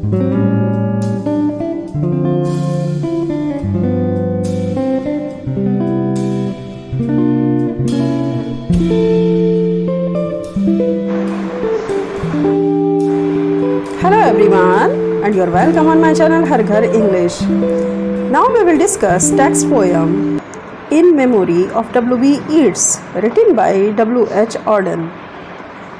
Hello everyone, and you're welcome on my channel Har Ghar English. Now we will discuss text poem In Memory of W.B. Yeats, written by W.H. Auden.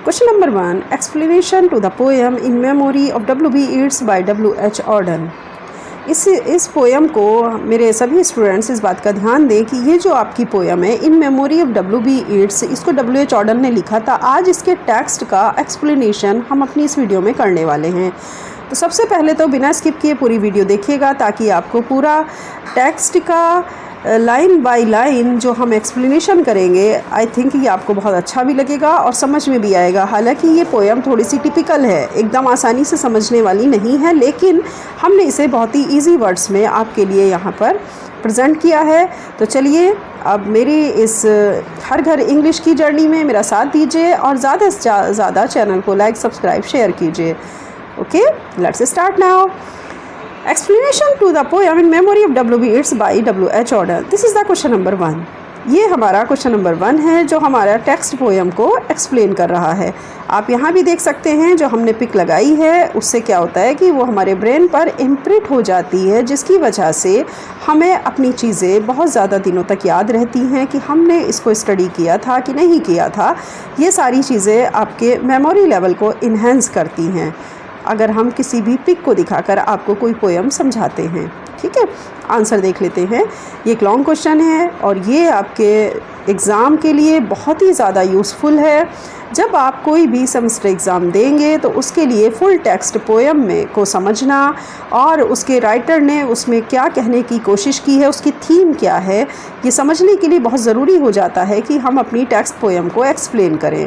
Question number 1. Explanation to the poem In Memory of W.B. Yeats by W.H. Auden. इस poem को मेरे सभी students इस बात का ध्यान दें कि ये जो आपकी पोएम है इन मेमोरी ऑफ W.B. ईट्स, इसको W.H. ऑडन ने लिखा था। आज इसके टेक्स्ट का एक्सप्लेनेशन हम अपनी इस वीडियो में करने वाले हैं। तो सबसे पहले तो बिना स्किप किए पूरी वीडियो देखिएगा ताकि आपको पूरा टेक्स्ट का लाइन बाय लाइन जो हम एक्सप्लेनेशन करेंगे, आई थिंक ये आपको बहुत अच्छा भी लगेगा और समझ में भी आएगा। हालांकि ये पोएम थोड़ी सी टिपिकल है, एकदम आसानी से समझने वाली नहीं है, लेकिन हमने इसे बहुत ही इजी वर्ड्स में आपके लिए यहाँ पर प्रेजेंट किया है। तो चलिए अब मेरी इस हर घर इंग्लिश की जर्नी में मेरा साथ दीजिए और ज़्यादा से ज़्यादा चैनल को लाइक, सब्सक्राइब, शेयर कीजिए। Okay, let's start now. Explanation to the poem in memory of W.B. Yeats by W.H. Auden. This is the question number 1. ये हमारा क्वेश्चन नंबर 1 है जो हमारा टेक्स्ट पोएम को एक्सप्लेन कर रहा है। आप यहाँ भी देख सकते हैं जो हमने पिक लगाई है उससे क्या होता है कि वो हमारे ब्रेन पर इम्प्रिंट हो जाती है, जिसकी वजह से हमें अपनी चीज़ें बहुत ज़्यादा दिनों तक याद रहती हैं कि हमने इसको स्टडी किया था कि नहीं किया था। ये सारी चीज़ें आपके मेमोरी लेवल को इन्हेंस करती हैं अगर हम किसी भी पिक को दिखाकर आपको कोई पोएम समझाते हैं। ठीक है, आंसर देख लेते हैं। ये एक लॉन्ग क्वेश्चन है और ये आपके एग्ज़ाम के लिए बहुत ही ज़्यादा यूज़फुल है। जब आप कोई भी सेमेस्टर एग्ज़ाम देंगे तो उसके लिए फुल टेक्स्ट पोएम में को समझना और उसके राइटर ने उसमें क्या कहने की कोशिश की है, उसकी थीम क्या है, ये समझने के लिए बहुत ज़रूरी हो जाता है कि हम अपनी टेक्स्ट पोएम को एक्सप्लेन करें।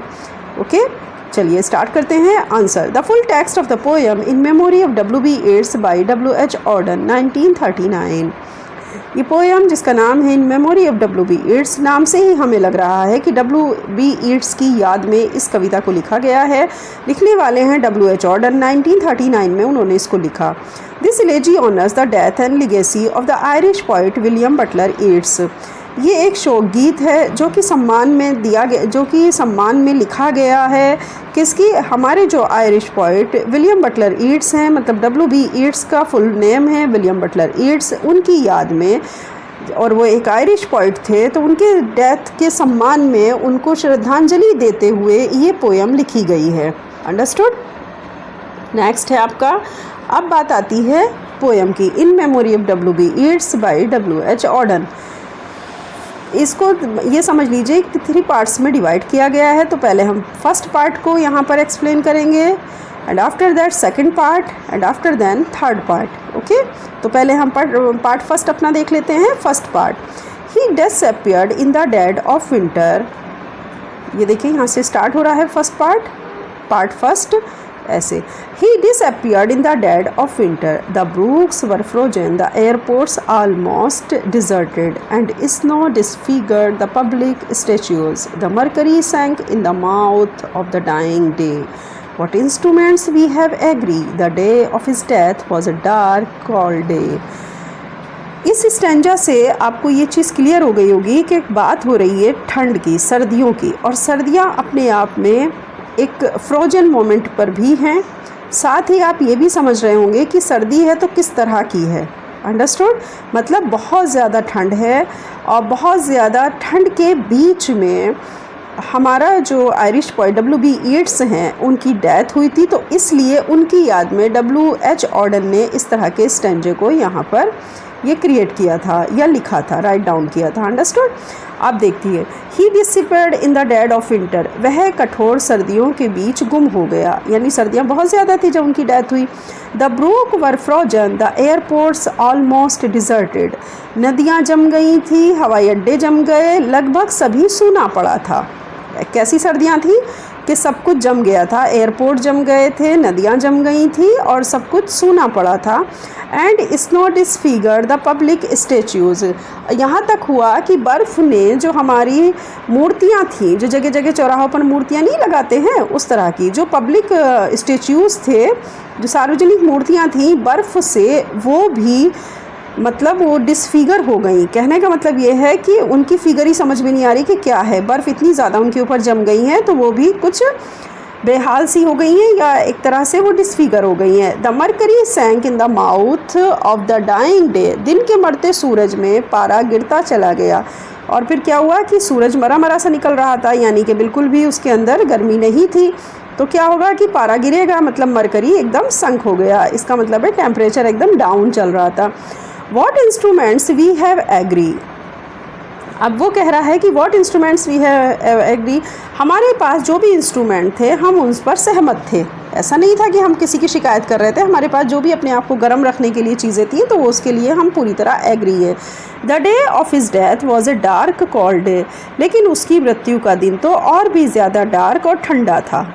ओके, चलिए स्टार्ट करते हैं। Answer: the full text of the poem in memory of W.B. Yeats by W.H. Auden 1939। ये पोएम जिसका नाम है इन मेमोरी ऑफ W.B. ईट्स, नाम से ही हमें लग रहा है कि W.B. ईट्स की याद में इस कविता को लिखा गया है। लिखने वाले हैं W.H. ऑडन। 1939 में उन्होंने इसको लिखा। This इलेजी honours the death and legacy of the Irish poet William Butler Yeats. ये एक शोक गीत है जो कि सम्मान में लिखा गया है किसकी? हमारे जो Irish poet William Butler Yeats हैं, मतलब W.B. ईट्स का फुल नेम है विलियम बटलर ईट्स, उनकी याद में, और वो एक आयरिश पोइट थे, तो उनके डेथ के सम्मान में उनको श्रद्धांजलि देते हुए ये पोएम लिखी गई है। अंडरस्टूड? नेक्स्ट है आपका, अब बात आती है पोएम की in memory of W.B. Yeats by W.H. Auden. इसको ये समझ लीजिए कि 3 पार्ट्स में डिवाइड किया गया है। तो पहले हम फर्स्ट पार्ट को यहाँ पर एक्सप्लेन करेंगे and after that second part and after then third part. Okay, तो पहले हम पार्ट फर्स्ट अपना देख लेते हैं। First part: he disappeared in the dead of winter. ये देखिए यहाँ से स्टार्ट हो रहा है फर्स्ट पार्ट फर्स्ट ऐसे: he disappeared in the dead of winter, the brooks were frozen, the airports almost deserted, and snow disfigured the public statues, the mercury sank in the mouth of the dying day. What instruments we have agree, the day of his death was a dark cold day. इस stanza से आपको ये चीज़ clear हो गई होगी कि एक बात हो रही है ठंड की, सर्दियों की, और सर्दियाँ अपने आप में एक फ्रोजन मोमेंट पर भी हैं। साथ ही आप ये भी समझ रहे होंगे कि सर्दी है तो किस तरह की है। अंडरस्टूड? मतलब बहुत ज़्यादा ठंड है और बहुत ज़्यादा ठंड के बीच में हमारा जो आयरिश पोइट W.B. ईट्स हैं उनकी डेथ हुई थी, तो इसलिए उनकी याद में W.H. ऑडन ने इस तरह के स्टैंजे को यहाँ पर ये क्रिएट किया था या लिखा था, राइट डाउन किया था। अंडरस्टूड? आप देखिए, he disappeared in the dead of winter, वह कठोर सर्दियों के बीच गुम हो गया, यानी सर्दियाँ बहुत ज़्यादा थी जब उनकी डेथ हुई। The brook were frozen, the airports almost deserted, नदियाँ जम गई थी, हवाई अड्डे जम गए, लगभग सभी सूना पड़ा था। कैसी सर्दियाँ थी कि सब कुछ जम गया था, एयरपोर्ट जम गए थे, नदियाँ जम गई थी और सब कुछ सूना पड़ा था। And snow disfigure the public statues, यहाँ तक हुआ कि बर्फ़ ने जो हमारी मूर्तियाँ थी, जो जगह जगह चौराहों पर मूर्तियाँ नहीं लगाते हैं उस तरह की, जो पब्लिक स्टेच्यूज़ थे, जो सार्वजनिक मूर्तियाँ थी, बर्फ़ से वो भी मतलब वो डिसफिगर हो गई। कहने का मतलब ये है कि उनकी फिगर ही समझ में नहीं आ रही कि क्या है, बर्फ़ इतनी ज़्यादा उनके ऊपर जम गई है तो वो भी कुछ बेहाल सी हो गई हैं या एक तरह से वो डिसफिगर हो गई हैं। The mercury sank in the mouth of the dying day, दिन के मरते सूरज में पारा गिरता चला गया। और फिर क्या हुआ कि सूरज मरा मरा सा निकल रहा था, यानी कि बिल्कुल भी उसके अंदर गर्मी नहीं थी। तो क्या होगा कि पारा गिरेगा, मतलब मरकरी एकदम संक हो गया, इसका मतलब है टेम्परेचर एकदम डाउन चल रहा था। What instruments we have agree, अब वो कह रहा है कि what instruments we have agree, हमारे पास जो भी इंस्ट्रूमेंट थे हम उन पर सहमत थे। ऐसा नहीं था कि हम किसी की शिकायत कर रहे थे, हमारे पास जो भी अपने आप को गर्म रखने के लिए चीज़ें थी तो वो उसके लिए हम पूरी तरह एग्री है। The day of his death was a dark cold day, लेकिन उसकी मृत्यु का दिन तो और भी ज़्यादा डार्क और ठंडा था।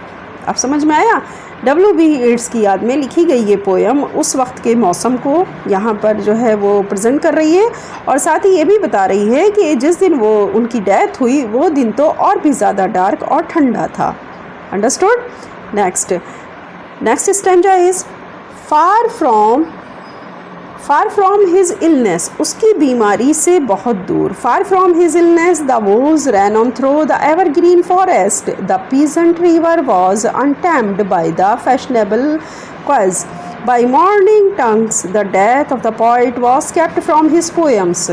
अब समझ में आया? W.B. येट्स की याद में लिखी गई ये पोएम उस वक्त के मौसम को यहाँ पर जो है वो प्रेजेंट कर रही है और साथ ही ये भी बता रही है कि जिस दिन वो उनकी डेथ हुई वो दिन तो और भी ज़्यादा डार्क और ठंडा था। Understood? Next stanza is far from his illness, उसकी बीमारी से बहुत दूर। Far from his illness the wolves ran on through the evergreen forest, the peasant river was untamed by the fashionable quays, by mourning tongues the death of the poet was kept from his poems.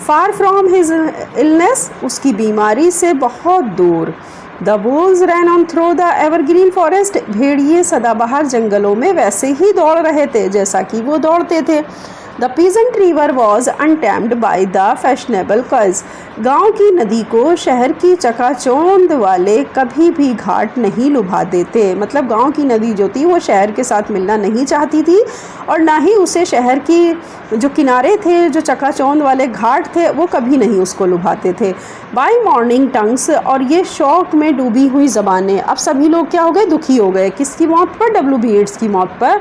Far from his illness, उसकी बीमारी से बहुत दूर। The wolves ran on through the evergreen forest, भेड़िए सदाबहार जंगलों में वैसे ही दौड़ रहे थे जैसा कि वो दौड़ते थे। The peasant river was untamed by the fashionable quays, गाँव की नदी को शहर की चकाचौंध वाले कभी भी घाट नहीं लुभा देते। मतलब गाँव की नदी जो थी वो शहर के साथ मिलना नहीं चाहती थी और ना ही उसे शहर की जो किनारे थे, जो चकाचौंध वाले घाट थे, वो कभी नहीं उसको लुभाते थे। बाय मॉर्निंग टंग्स, और ये शौक में डूबी हुई ज़बानें। अब सभी लोग क्या हो गए? दुखी हो गए। किसकी मौत पर? W.B. येट्स की मौत पर।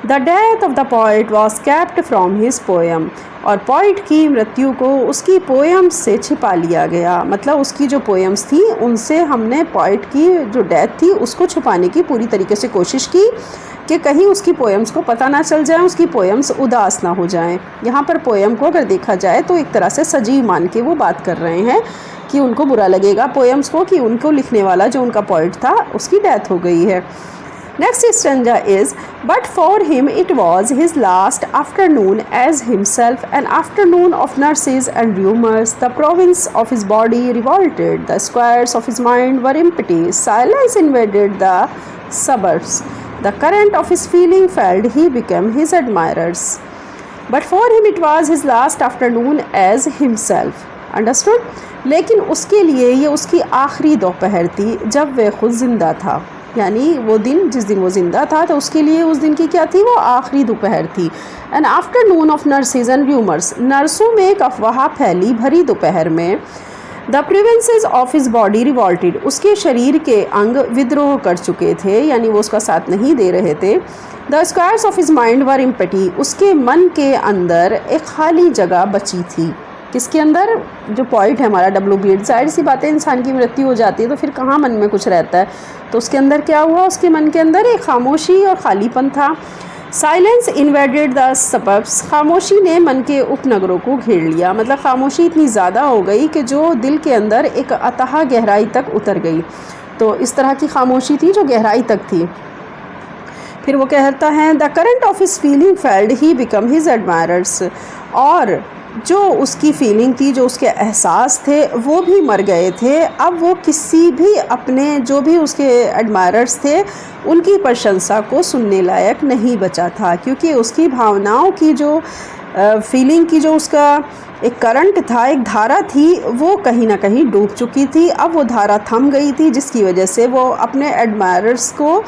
The death of the poet was kept from his poem, और पोइट की मृत्यु को उसकी पोएम्स से छिपा लिया गया। मतलब उसकी जो पोएम्स थी उनसे हमने पोइट की जो डेथ थी उसको छुपाने की पूरी तरीके से कोशिश की कि कहीं उसकी पोएम्स को पता ना चल जाए, उसकी पोएम्स उदास ना हो जाएं। यहाँ पर पोएम को अगर देखा जाए तो एक तरह से सजीव मान के वो बात कर रहे हैं कि उनको बुरा लगेगा पोएम्स को कि उनको लिखने वाला जो उनका पोइट था उसकी डेथ हो गई है। Next stanza is, but for him it was his last afternoon as himself, an afternoon of nurses and rumours. The province of his body revolted, the squares of his mind were empty, silence invaded the suburbs. The current of his feeling failed, he became his admirers. But for him it was his last afternoon as himself. Understood? लेकिन उसके लिए ये उसकी आखिरी दोपहर थी जब वह खुद जिंदा था। यानी वो दिन, जिस दिन वो ज़िंदा था तो उसके लिए उस दिन की क्या थी? वो आखिरी दोपहर थी। An afternoon of nurses and rumours, नर्सों में एक अफवाह फैली भरी दोपहर में। The provinces of his body revolted, उसके शरीर के अंग विद्रोह कर चुके थे, यानी वो उसका साथ नहीं दे रहे थे। The squares of his mind were empty, उसके मन के अंदर एक खाली जगह बची थी। किसके अंदर? जो पोइट है हमारा W.B. येट्स। जाहिर सी बात है, इंसान की मृत्यु हो जाती है तो फिर कहाँ मन में कुछ रहता है। तो उसके अंदर क्या हुआ? उसके मन के अंदर एक खामोशी और खालीपन था। साइलेंस इन्वेडेड द सबर्ब्स, खामोशी ने मन के उपनगरों को घेर लिया। मतलब खामोशी इतनी ज़्यादा हो गई कि जो दिल के अंदर एक अथाह गहराई तक उतर गई। तो इस तरह की खामोशी थी जो गहराई तक थी। फिर वो कहता है, the current of his feeling failed, he become his admirers, और जो उसकी फीलिंग थी, जो उसके एहसास थे, वो भी मर गए थे। अब वो किसी भी अपने जो भी उसके एडमायरर्स थे उनकी प्रशंसा को सुनने लायक नहीं बचा था, क्योंकि उसकी भावनाओं की जो फीलिंग की जो उसका एक करंट था, एक धारा थी, वो कहीं ना कहीं डूब चुकी थी। अब वो धारा थम गई थी, जिसकी वजह से वो अपने एडमायरर्स को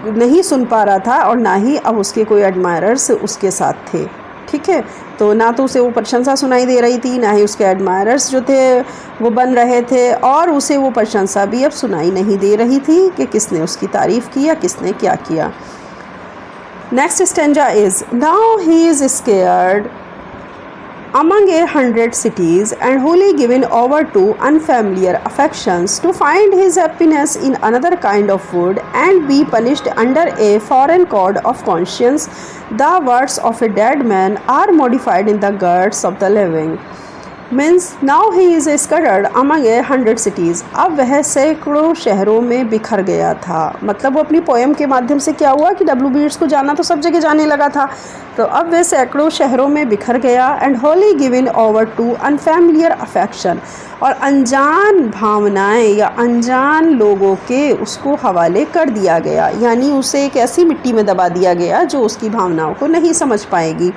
नहीं सुन पा रहा था और ना ही अब उसके कोई एडमायरर्स उसके साथ थे। ठीक है। तो ना तो उसे वो प्रशंसा सुनाई दे रही थी, ना ही उसके एडमायरर्स जो थे वो बन रहे थे, और उसे वो प्रशंसा भी अब सुनाई नहीं दे रही थी कि किसने उसकी तारीफ़ की या किसने क्या किया। Next stanza is now he is scared among 100 cities and wholly given over to unfamiliar affections to find his happiness in another kind of food and be punished under a foreign code of conscience. The words of a dead man are modified in the words of the living. Means now he is scattered among 100 cities. अब वह सैकड़ों शहरों में बिखर गया था। मतलब वो अपनी पोएम के माध्यम से क्या हुआ कि डब्ल्यू बी येट्स को जाना तो सब जगह जाने लगा था, तो अब वह सैकड़ों शहरों में बिखर गया। And wholly given over to unfamiliar affection, और अनजान भावनाएं या अनजान लोगों के उसको हवाले कर दिया गया, यानी उसे एक ऐसी मिट्टी में दबा दिया गया जो उसकी भावनाओं को नहीं समझ पाएगी।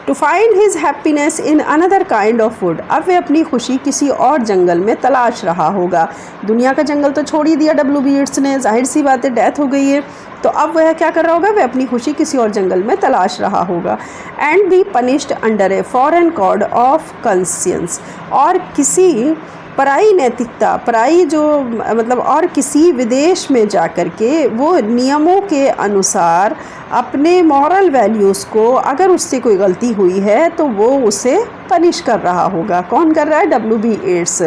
To find his happiness in another kind of wood, अब वह अपनी खुशी किसी और जंगल में तलाश रहा होगा। दुनिया का जंगल तो छोड़ ही दिया डब्ल्यू बी येट्स ने, जाहिर सी बात है डेथ हो गई है, तो अब वह क्या कर रहा होगा, वह अपनी खुशी किसी और जंगल में तलाश रहा होगा। And be punished under a foreign code of conscience, और किसी पराई नैतिकता, पराई जो मतलब और किसी विदेश में जाकर के वो नियमों के अनुसार अपने मॉरल वैल्यूज़ को, अगर उससे कोई गलती हुई है तो वो उसे पनिश कर रहा होगा। कौन कर रहा है, डब्ल्यू बी येट्स।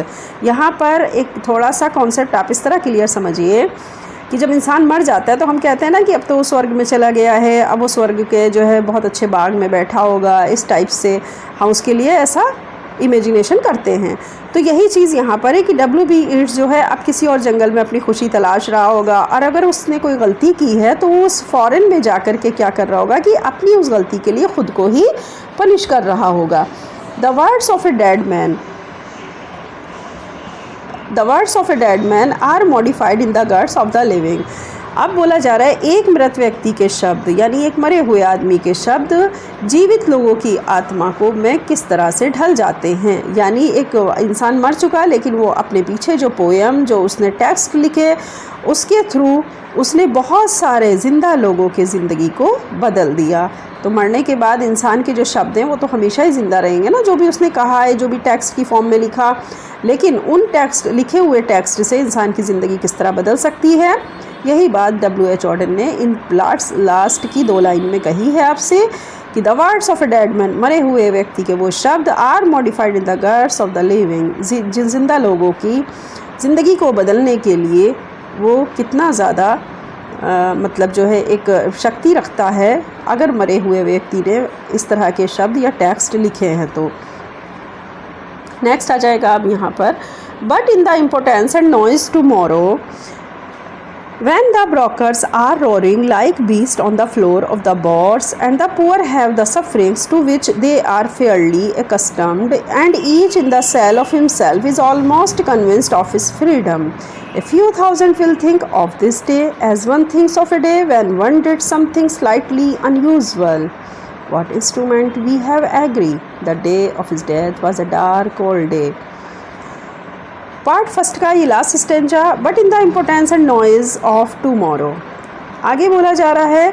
यहाँ पर एक थोड़ा सा कॉन्सेप्ट आप इस तरह क्लियर समझिए कि जब इंसान मर जाता है तो हम कहते हैं ना कि अब तो वो स्वर्ग में चला गया है, अब वो स्वर्ग के जो है बहुत अच्छे बाग में बैठा होगा, इस टाइप से हम उसके लिए ऐसा इमेजिनेशन करते हैं। तो यही चीज़ यहाँ पर है कि डब्ल्यू बी येट्स जो है अब किसी और जंगल में अपनी खुशी तलाश रहा होगा, और अगर उसने कोई गलती की है तो वो उस फॉरेन में जा कर के क्या कर रहा होगा कि अपनी उस गलती के लिए ख़ुद को ही पनिश कर रहा होगा। The words of a dead man, the words of a dead man are modified in the words of the living. अब बोला जा रहा है एक मृत व्यक्ति के शब्द, यानी एक मरे हुए आदमी के शब्द जीवित लोगों की आत्मा को में किस तरह से ढल जाते हैं। यानी एक इंसान मर चुका लेकिन वो अपने पीछे जो पोएम, जो उसने टेक्स्ट लिखे, उसके थ्रू उसने बहुत सारे ज़िंदा लोगों के ज़िंदगी को बदल दिया। तो मरने के बाद इंसान के जो शब्द हैं वो तो हमेशा ही ज़िंदा रहेंगे ना, जो भी उसने कहा है, जो भी टेक्स्ट की फॉर्म में लिखा, लेकिन उन टेक्स्ट, लिखे हुए टेक्स्ट से इंसान की ज़िंदगी किस तरह बदल सकती है, यही बात डब्ल्यू एच ऑर्डन ने इन लास्ट की 2 लाइन में कही है आपसे कि the words of a dead man, मरे हुए व्यक्ति के वो शब्द, are modified in the words of the living, जिन जिंदा लोगों की ज़िंदगी को बदलने के लिए वो कितना ज़्यादा मतलब जो है एक शक्ति रखता है अगर मरे हुए व्यक्ति ने इस तरह के शब्द या टेक्स्ट लिखे हैं। तो नेक्स्ट आ जाएगा अब यहाँ पर, but in the importance and noise tomorrow when the brokers are roaring like beasts on the floor of the boards and the poor have the sufferings to which they are fairly accustomed and each in the cell of himself is almost convinced of his freedom, a few thousand will think of this day as one thinks of a day when one did something slightly unusual. What instrument we have agreed, the day of his death was a dark cold day. Part first का ये last stanza, but in the importance and noise of tomorrow. आगे बोला जा रहा है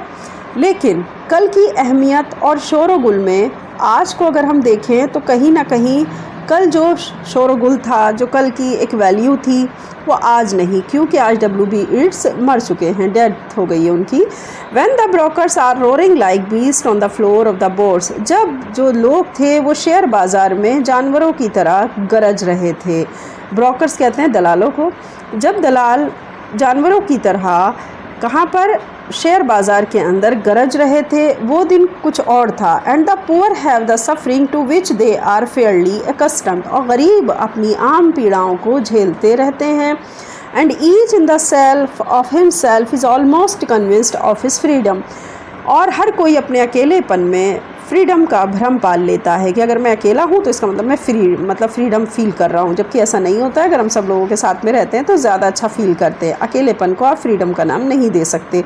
लेकिन कल की अहमियत और शोर गुल में आज को अगर हम देखें तो कहीं ना कहीं कल जो शोर गुल था, जो कल की एक वैल्यू थी, वो आज नहीं, क्योंकि आज डब्ल्यू बी येट्स मर चुके हैं, डेथ हो गई है उनकी। When the brokers are roaring like beast on the floor of the boards, जब जो लोग थे वो शेयर बाज़ार में जानवरों की तरह गरज रहे थे। ब्रोकर्स कहते हैं दलालों को। जब दलाल जानवरों की तरह कहाँ पर शेयर बाज़ार के अंदर गरज रहे थे, वो दिन कुछ और था। And the poor have the suffering to which they are fairly accustomed, और गरीब अपनी आम पीड़ाओं को झेलते रहते हैं। And each in the self of himself is almost convinced of his freedom, और हर कोई अपने अकेलेपन में फ्रीडम का भ्रम पाल लेता है कि अगर मैं अकेला हूँ तो इसका मतलब मैं फ्रीडम फील कर रहा हूँ, जबकि ऐसा नहीं होता है। अगर हम सब लोगों के साथ में रहते हैं तो ज़्यादा अच्छा फील करते हैं। अकेलेपन को आप फ्रीडम का नाम नहीं दे सकते।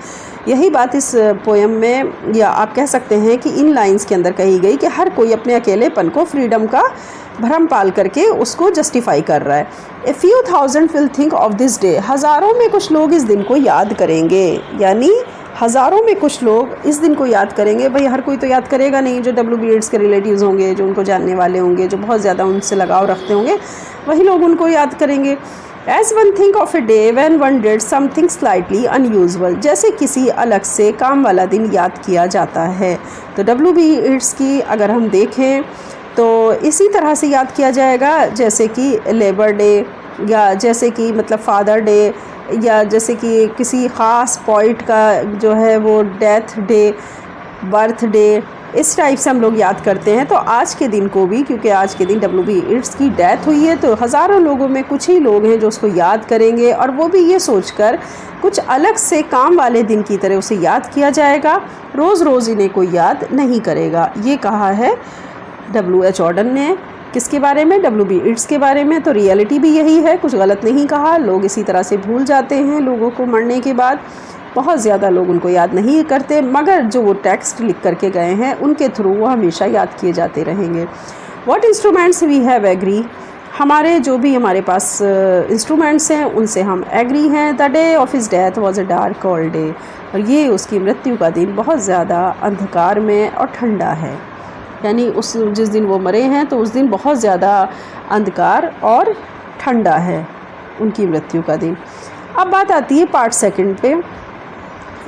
यही बात इस पोएम में, या आप कह सकते हैं कि इन लाइंस के अंदर कही गई कि हर कोई अपने अकेलेपन को फ्रीडम का भ्रम पाल करके उसको जस्टिफाई कर रहा है। A few thousand will think of this day, हज़ारों में कुछ लोग इस दिन को याद करेंगे, यानी हज़ारों में कुछ लोग इस दिन को याद करेंगे। भाई हर कोई तो याद करेगा नहीं, जो WB एड्स के रिलेटिव्स होंगे, जो उनको जानने वाले होंगे, जो बहुत ज़्यादा उनसे लगाव रखते होंगे, वही लोग उनको याद करेंगे। As one think of a day when one did something slightly unusual, जैसे किसी अलग से काम वाला दिन याद किया जाता है। तो WB एड्स की अगर हम देखें तो इसी तरह से याद किया जाएगा जैसे कि लेबर डे, या जैसे कि मतलब फादर डे, या जैसे कि किसी ख़ास पॉइंट का जो है वो डेथ डे, बर्थ डे, इस टाइप से हम लोग याद करते हैं। तो आज के दिन को भी, क्योंकि आज के दिन WB एड्स की डेथ हुई है, तो हज़ारों लोगों में कुछ ही लोग हैं जो उसको याद करेंगे, और वो भी ये सोचकर कुछ अलग से काम वाले दिन की तरह उसे याद किया जाएगा। रोज़ रोज़ इन्हें कोई याद नहीं करेगा। ये कहा है W.H. ऑर्डन ने। किसके बारे में? WB एड्स के बारे में। तो रियलिटी भी यही है, कुछ गलत नहीं कहा। लोग इसी तरह से भूल जाते हैं लोगों को मरने के बाद, बहुत ज़्यादा लोग उनको याद नहीं करते, मगर जो वो टेक्स्ट लिख करके गए हैं उनके थ्रू वो हमेशा याद किए जाते रहेंगे। What instruments we have agree, हमारे जो भी हमारे पास इंस्ट्रूमेंट्स हैं उनसे हम एग्री हैं। The day of his death was a dark cold day, और ये उसकी मृत्यु का दिन बहुत ज़्यादा अंधकार में और ठंडा है। यानी उस जिस दिन वो मरे हैं तो उस दिन बहुत ज़्यादा अंधकार और ठंडा है उनकी मृत्यु का दिन। अब बात आती है पार्ट सेकंड पे।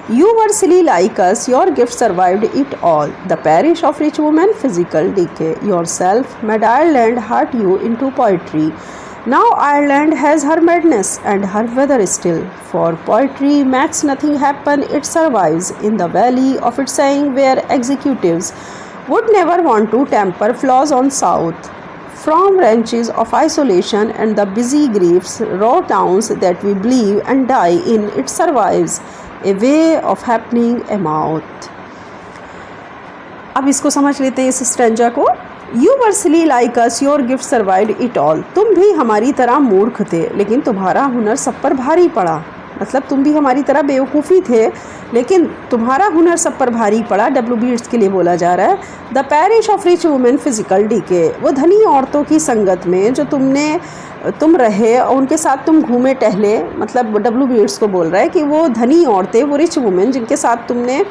You were silly like us, your gift survived it all. The parish of rich women, physical decay. Yourself made Ireland hurt you into poetry. Now Ireland has her madness and her weather still. For poetry makes nothing happen, it survives in the valley of its saying where executives would never want to temper flaws on South. From ranches of isolation and the busy griefs, raw towns that we believe and die in, it survives. A way of happening a mouth. अब इसको समझ लेते हैं इस stanza को। You were silly like us, your gift survived it all. तुम भी हमारी तरह मूर्ख थे, लेकिन तुम्हारा हुनर सब पर भारी पड़ा। मतलब तुम भी हमारी तरह बेवकूफ़ी थे, लेकिन तुम्हारा हुनर सब पर भारी पड़ा। WB एड्स के लिए बोला जा रहा है। The parish of rich women physical decay, वो धनी औरतों की संगत में जो तुम रहे और उनके साथ तुम घूमे टहले, मतलब WB एड्स को बोल रहा है कि वो धनी औरतें, वो रिच वुमेन जिनके साथ तुमने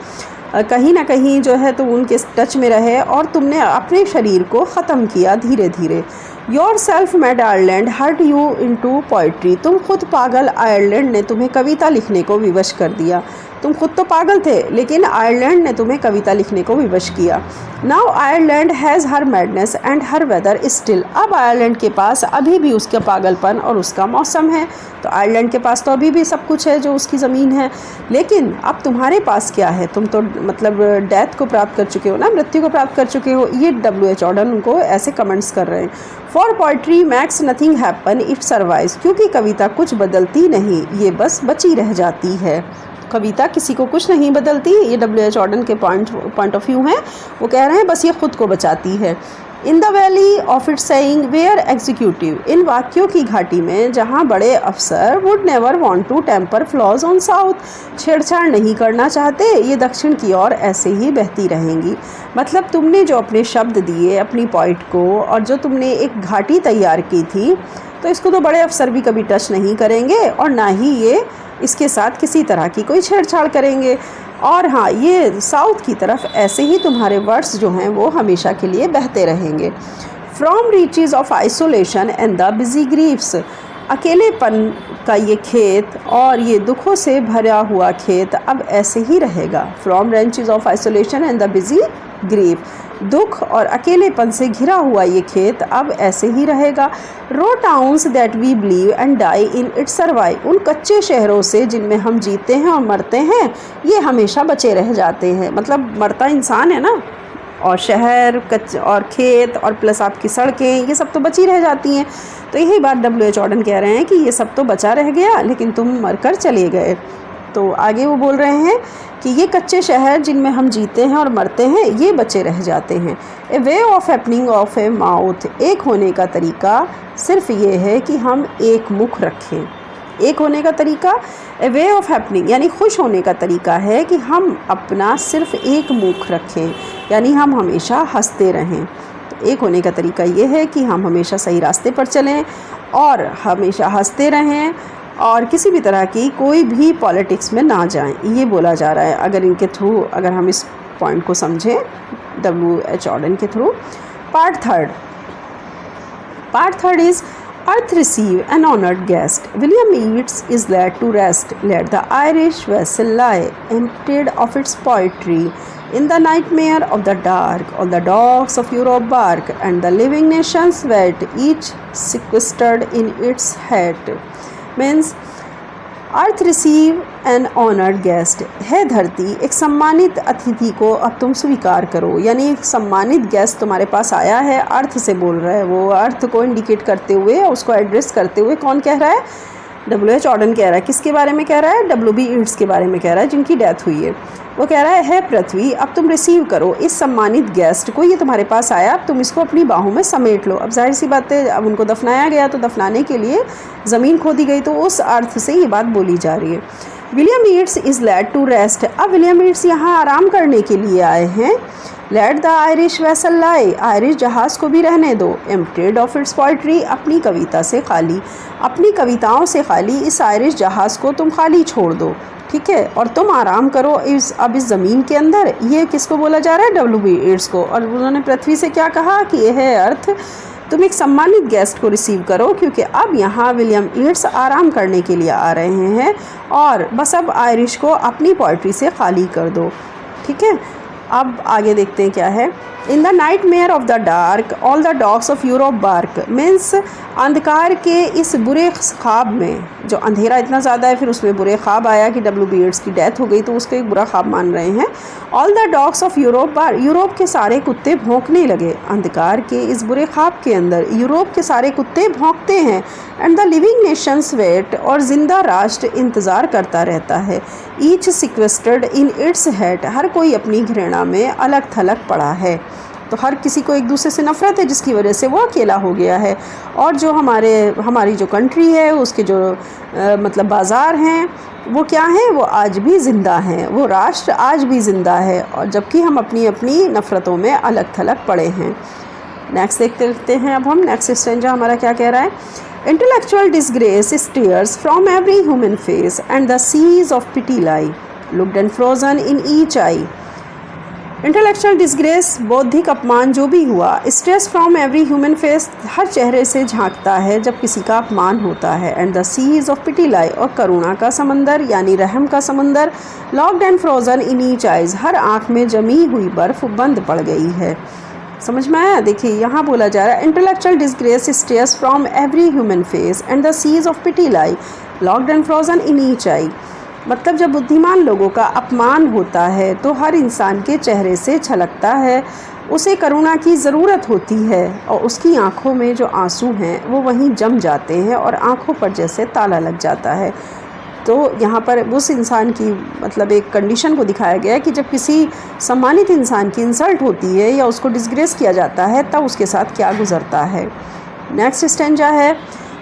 कहीं ना कहीं जो है तो उनके टच में रहे और तुमने अपने शरीर को ख़त्म किया धीरे धीरे। Yourself mad Ireland hurt you into poetry, तुम खुद पागल आयरलैंड ने तुम्हें कविता लिखने को विवश कर दिया। तुम खुद तो पागल थे, लेकिन आयरलैंड ने तुम्हें कविता लिखने को विवश किया। Now Ireland has her madness and her weather still, अब आयरलैंड के पास अभी भी उसका पागलपन और उसका मौसम है। तो आयरलैंड के पास तो अभी भी सब कुछ है जो उसकी ज़मीन है, लेकिन अब तुम्हारे पास क्या है? तुम तो मतलब डेथ को प्राप्त कर चुके हो ना, मृत्यु को प्राप्त कर चुके हो। ये WH ऑर्डन उनको ऐसे कमेंट्स कर रहे हैं। For poetry max nothing happen it survives, क्योंकि कविता कुछ बदलती नहीं, ये बस बची रह जाती है। कविता किसी को कुछ नहीं बदलती, ये WH ऑर्डन के पॉइंट ऑफ व्यू हैं। वो कह रहे हैं बस ये खुद को बचाती है। In the valley of it saying where executive, इन वाक्यों की घाटी में जहाँ बड़े अफसर would never want to tamper flows on south, छेड़छाड़ नहीं करना चाहते, ये दक्षिण की ओर ऐसे ही बहती रहेंगी। मतलब तुमने जो अपने शब्द दिए अपनी पॉइंट को, और जो तुमने एक घाटी तैयार की थी, तो इसको तो बड़े अफसर भी कभी टच नहीं करेंगे और ना ही ये इसके साथ किसी तरह की कोई छेड़छाड़ करेंगे। और हाँ, ये साउथ की तरफ ऐसे ही तुम्हारे वर्ड्स जो हैं वो हमेशा के लिए बहते रहेंगे। From reaches of isolation and the busy griefs, अकेलेपन का ये खेत और ये दुखों से भरा हुआ खेत अब ऐसे ही रहेगा। From ranches of isolation and the busy grief, दुख और अकेलेपन से घिरा हुआ ये खेत अब ऐसे ही रहेगा। Raw towns that we believe and die in it survive, उन कच्चे शहरों से जिनमें हम जीते हैं और मरते हैं, ये हमेशा बचे रह जाते हैं। मतलब मरता इंसान है ना, और शहर और खेत और प्लस आपकी सड़कें, ये सब तो बची रह जाती हैं। तो यही बात WH ऑर्डन कह रहे हैं कि ये सब तो बचा रह गया, लेकिन तुम मरकर चले गए। तो आगे वो बोल रहे हैं कि ये कच्चे शहर जिनमें हम जीते हैं और मरते हैं, ये बचे रह जाते हैं। A way of happening of a mouth, एक होने का तरीका सिर्फ ये है कि हम एक मुख रखें। एक होने का तरीका, ए वे ऑफ हैपनिंग यानी खुश होने का तरीका है कि हम अपना सिर्फ एक मुख रखें, यानी हम हमेशा हंसते रहें। तो एक होने का तरीका ये है कि हम हमेशा सही रास्ते पर चलें और हमेशा हंसते रहें और किसी भी तरह की कोई भी पॉलिटिक्स में ना जाएं, ये बोला जा रहा है। अगर इनके थ्रू, अगर हम इस पॉइंट को समझें W.H. Auden के through. Part third is Earth receive an honored guest. William Yeats is laid to rest. Let the Irish vessel lie, emptied of its poetry. In the nightmare of the dark, all the dogs of Europe bark, and the living nations wait, each sequestered in its hat. Means earth receive an honoured guest, है धरती एक सम्मानित अतिथि को अब तुम स्वीकार करो। यानी एक सम्मानित गेस्ट तुम्हारे पास आया है, अर्थ से बोल रहा है, वो अर्थ को इंडिकेट करते हुए, उसको एड्रेस करते हुए कौन कह रहा है? W.H. Auden कह रहा है। किसके बारे में कह रहा है? W.B. Yeats के बारे में कह रहा है, जिनकी डेथ हुई है। वो कह रहा है पृथ्वी अब तुम रिसीव करो इस सम्मानित गेस्ट को, ये तुम्हारे पास आया, अब तुम इसको अपनी बाहों में समेट लो। अब जाहिर सी बात है, अब उनको दफनाया गया तो दफनाने के लिए ज़मीन खोदी गई, तो उस अर्थ से ये बात बोली जा रही है। William Yeats is laid to rest, अब विलियम ईट्स यहाँ आराम करने के लिए आए हैं। Let the Irish vessel lie, Irish जहाज़ को भी रहने दो। एम्प्टेड ऑफ इट्स पोइट्री, अपनी कविता से खाली, अपनी कविताओं से खाली इस आयरिश जहाज़ को तुम खाली छोड़ दो, ठीक है, और तुम आराम करो इस ज़मीन के अंदर। ये किसको बोला जा रहा है? W.B. ईट्स को। और उन्होंने पृथ्वी से क्या कहा कि यह है अर्थ, तुम एक सम्मानित गेस्ट को रिसीव करो, क्योंकि अब यहाँ विलियम ईट्स आराम करने के लिए आ रहे हैं और बस अब आयरिश को अपनी पोइट्री से खाली कर दो, ठीक है। अब आगे देखते हैं क्या है। In the nightmare of the dark all the dogs of Europe bark, means अंधकार के इस बुरे ख्वाब में, जो अंधेरा इतना ज़्यादा है, फिर उसमें बुरे ख्वाब आया कि W.B. ईट्स की डेथ हो गई, तो उसको एक बुरा ख्वाब मान रहे हैं। All the dogs of Europe bark, Europe के सारे कुत्ते भौंकने लगे। अंधकार के इस बुरे ख्वाब के अंदर यूरोप के सारे कुत्ते भौंकते हैं। And the living nations wait, और ज़िंदा राष्ट्र इंतज़ार करता रहता है। Each sequestered in its hate, हर कोई अपनी घृणा में अलग थलग पड़ा है। तो हर किसी को एक दूसरे से नफ़रत है, जिसकी वजह से वो अकेला हो गया है। और जो हमारी जो कंट्री है, उसके जो मतलब बाज़ार हैं, वो क्या हैं? वो आज भी ज़िंदा हैं, वो राष्ट्र आज भी ज़िंदा है, और जबकि हम अपनी अपनी नफ़रतों में अलग थलग पड़े हैं। नेक्स्ट देखते हैं अब हम। नेक्स्ट स्टेंजा हमारा क्या कह रहा है? Intellectual disgrace stares from every human face, and the seas of pity lie locked and frozen in each eye. Intellectual disgrace, बौद्धिक अपमान जो भी हुआ, stares from every human face, हर चेहरे से झांकता है जब किसी का अपमान होता है। And the seas of pity lie, और करुणा का समंदर यानी रहम का समंदर, locked and frozen in each eyes, हर आँख में जमी हुई बर्फ़ बंद पड़ गई है। समझ में आया? देखिए यहाँ बोला जा रहा है intellectual disgrace stares from every human face, and the seas of pity lie locked and frozen in each eye. मतलब जब बुद्धिमान लोगों का अपमान होता है तो हर इंसान के चेहरे से छलकता है, उसे करुणा की ज़रूरत होती है, और उसकी आंखों में जो आंसू हैं वो वहीं जम जाते हैं और आंखों पर जैसे ताला लग जाता है। तो यहाँ पर उस इंसान की मतलब एक कंडीशन को दिखाया गया है कि जब किसी सम्मानित इंसान की इंसल्ट होती है या उसको डिसग्रेस किया जाता है, तब उसके साथ क्या गुजरता है। नेक्स्ट स्टेंजा है,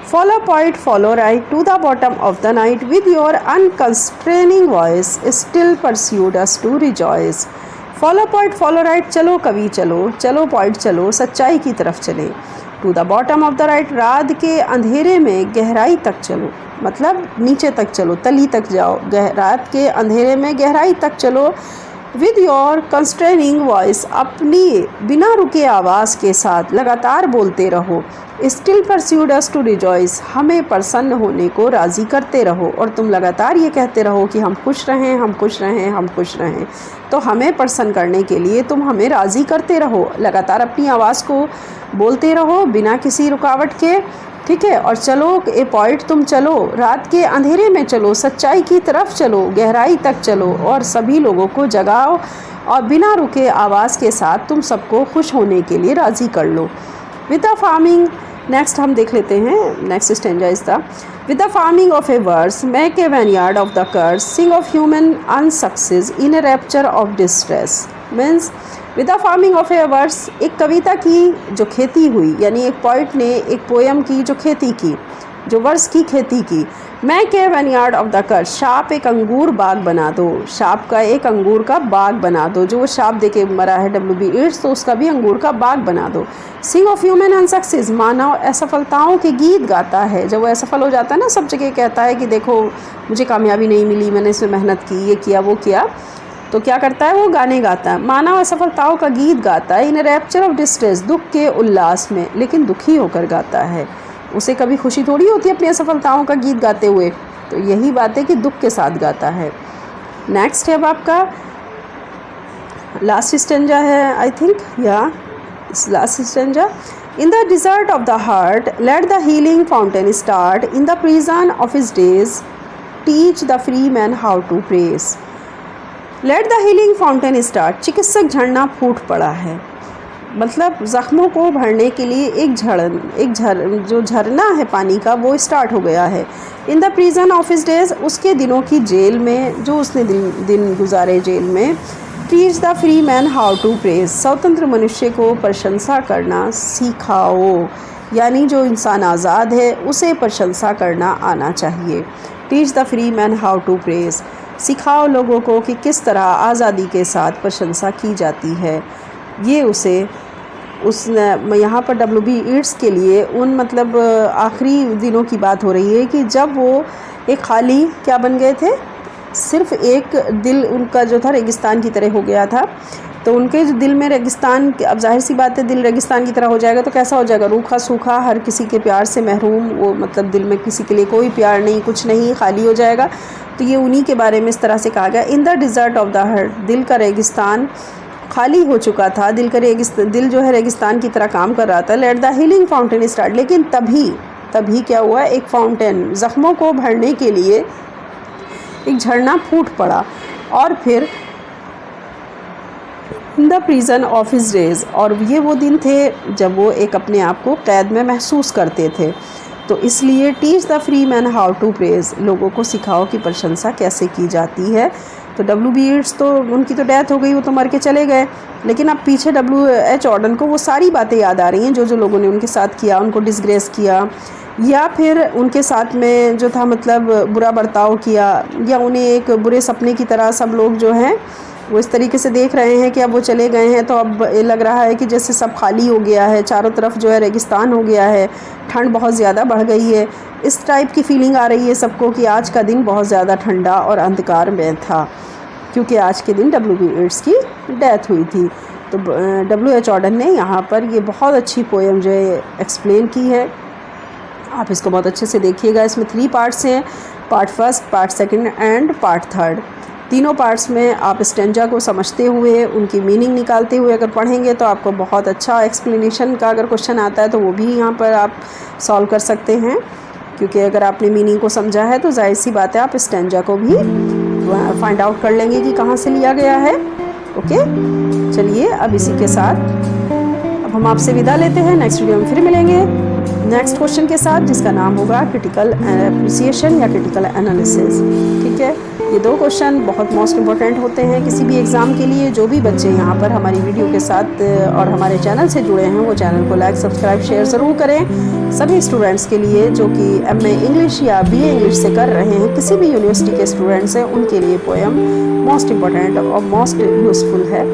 Follow poet, follow right to the bottom of the night with your unconstraining voice, still pursued us to rejoice. Follow poet, follow right, चलो कवि चलो, चलो poet चलो, सच्चाई की तरफ चले। To the bottom of the right, रात के अंधेरे में गहराई तक चलो, मतलब नीचे तक चलो, तली तक जाओ, रात के अंधेरे में गहराई तक चलो। विद योर कंस्ट्रेनिंग वॉइस, अपनी बिना रुके आवाज़ के साथ लगातार बोलते रहो। Still persuade us to rejoice, हमें प्रसन्न होने को राज़ी करते रहो, और तुम लगातार ये कहते रहो कि हम खुश रहें, हम खुश रहें, हम खुश रहें। तो हमें प्रसन्न करने के लिए तुम हमें राज़ी करते रहो, लगातार अपनी आवाज़ को बोलते रहो बिना किसी रुकावट के, ठीक है। और चलो ए पॉइंट, तुम चलो रात के अंधेरे में चलो, सच्चाई की तरफ चलो, गहराई तक चलो, और सभी लोगों को जगाओ, और बिना रुके आवाज़ के साथ तुम सबको खुश होने के लिए राज़ी कर लो। विद द फार्मिंग, नेक्स्ट हम देख लेते हैं। Next stanza is the with the farming of a verse make a vineyard of the curse, sing of human unsuccess in a rapture of distress. Means with the farming of a verse, एक कविता की जो खेती हुई, यानी एक poet ने एक पोएम की जो खेती की, जो वर्ष की खेती की। Make a vineyard of the कच, शाप एक अंगूर बाग बना दो, शाप का एक अंगूर का बाग बना दो। जो वो शाप दे के मरा है WB ईट्स, तो उसका भी अंगूर का बाग बना दो। सिंग ऑफ ह्यूमन अनसक्सेस, मानव असफलताओं के गीत गाता है। जब वो असफल हो जाता है ना, सब जगह कहता है कि देखो मुझे कामयाबी नहीं मिली, मैंने इसमें मेहनत की, ये किया वो किया, तो क्या करता है वो गाने गाता है। मानव असफलताओं का गीत गाता है। इन रैप्चर ऑफ डिस्ट्रेस, दुख के उल्लास में, लेकिन दुखी होकर गाता है। उसे कभी खुशी थोड़ी होती है अपनी असफलताओं का गीत गाते हुए। तो यही बात है कि दुख के साथ गाता है। नेक्स्ट है अब आपका लास्ट स्टेंजा है, आई थिंक, या last stanza. In the desert of the heart let the healing fountain start, in the prison of his days teach the free man how to praise. Let the healing fountain start, चिकित्सक झरना फूट पड़ा है। मतलब ज़ख्मों को भरने के लिए जो झरना है पानी का वो स्टार्ट हो गया है। In the prison of his days, उसके दिनों की जेल में, जो उसने दिन गुजारे जेल में। Teach the free man how to praise, स्वतंत्र मनुष्य को प्रशंसा करना सिखाओ, यानी जो इंसान आज़ाद है उसे प्रशंसा करना आना चाहिए। Teach the free man how to praise, सिखाओ लोगों को कि किस तरह आज़ादी के साथ प्रशंसा की जाती है। ये उसने यहाँ पर WB ईट्स के लिए उन मतलब आखिरी दिनों की बात हो रही है कि जब वो एक खाली क्या बन गए थे, सिर्फ़ एक दिल उनका जो था रेगिस्तान की तरह हो गया था। तो उनके जो दिल में रेगिस्तान, अब जाहिर सी बात है दिल रेगिस्तान की तरह हो जाएगा तो कैसा हो जाएगा, रूखा सूखा, हर किसी के प्यार से महरूम, वो मतलब दिल में किसी के लिए कोई प्यार नहीं, कुछ नहीं, खाली हो जाएगा। तो ये उन्हीं के बारे में इस तरह से कहा गया। In the desert of the heart, दिल का रेगिस्तान खाली हो चुका था, दिल जो है रेगिस्तान की तरह काम कर रहा था। Late the healing fountain start, लेकिन तभी क्या हुआ, एक फाउंटेन, ज़ख्मों को भरने के लिए एक झरना फूट पड़ा। और फिर इन the prison of his days, और ये वो दिन थे जब वो एक अपने आप को कैद में महसूस करते थे। तो इसलिए teach the free man how to praise, लोगों को सिखाओ कि प्रशंसा कैसे की जाती है। तो WB ईट्स तो उनकी तो डेथ हो गई, वो तो मर के चले गए, लेकिन अब पीछे WH ऑर्डन को वो सारी बातें याद आ रही हैं जो लोगों ने उनके साथ किया, उनको डिसग्रेस किया, या फिर उनके साथ में जो था मतलब बुरा बर्ताव किया, या उन्हें एक बुरे सपने की तरह सब लोग जो हैं वो इस तरीके से देख रहे हैं कि अब वो चले गए हैं, तो अब ये लग रहा है कि जैसे सब खाली हो गया है, चारों तरफ जो है रेगिस्तान हो गया है, ठंड बहुत ज़्यादा बढ़ गई है। इस टाइप की फीलिंग आ रही है सबको कि आज का दिन बहुत ज़्यादा ठंडा और अंधकार में था, क्योंकि आज के दिन WB ईट्स की डेथ हुई थी। तो WH ऑर्डन ने यहाँ पर ये बहुत अच्छी पोएम जो है एक्सप्लेन की है। आप इसको बहुत अच्छे से देखिएगा। इसमें 3 पार्ट्स हैं, part first, part second and part third. तीनों पार्ट्स में आप स्टेंजा को समझते हुए, उनकी मीनिंग निकालते हुए अगर पढ़ेंगे तो आपको बहुत अच्छा एक्सप्लेनेशन का अगर क्वेश्चन आता है तो वो भी यहाँ पर आप सॉल्व कर सकते हैं, क्योंकि अगर आपने मीनिंग को समझा है तो जाहिर सी बात है आप स्टेंजा को भी फाइंड आउट कर लेंगे कि कहाँ से लिया गया है। ओके, चलिए अब इसी के साथ अब हम आपसे विदा लेते हैं। नेक्स्ट वीडियो में फिर मिलेंगे नेक्स्ट क्वेश्चन के साथ, जिसका नाम होगा क्रिटिकल अप्रिसिएशन या क्रिटिकल एनालिसिस। ठीक है, ये 2 क्वेश्चन बहुत मोस्ट इंपॉर्टेंट होते हैं किसी भी एग्ज़ाम के लिए। जो भी बच्चे यहाँ पर हमारी वीडियो के साथ और हमारे चैनल से जुड़े हैं वो चैनल को लाइक, सब्सक्राइब, शेयर ज़रूर करें। सभी स्टूडेंट्स के लिए जो कि MA इंग्लिश या BA इंग्लिश से कर रहे हैं, किसी भी यूनिवर्सिटी के स्टूडेंट्स हैं, उनके लिए पोएम मोस्ट इम्पॉर्टेंट और मोस्ट यूज़फुल है।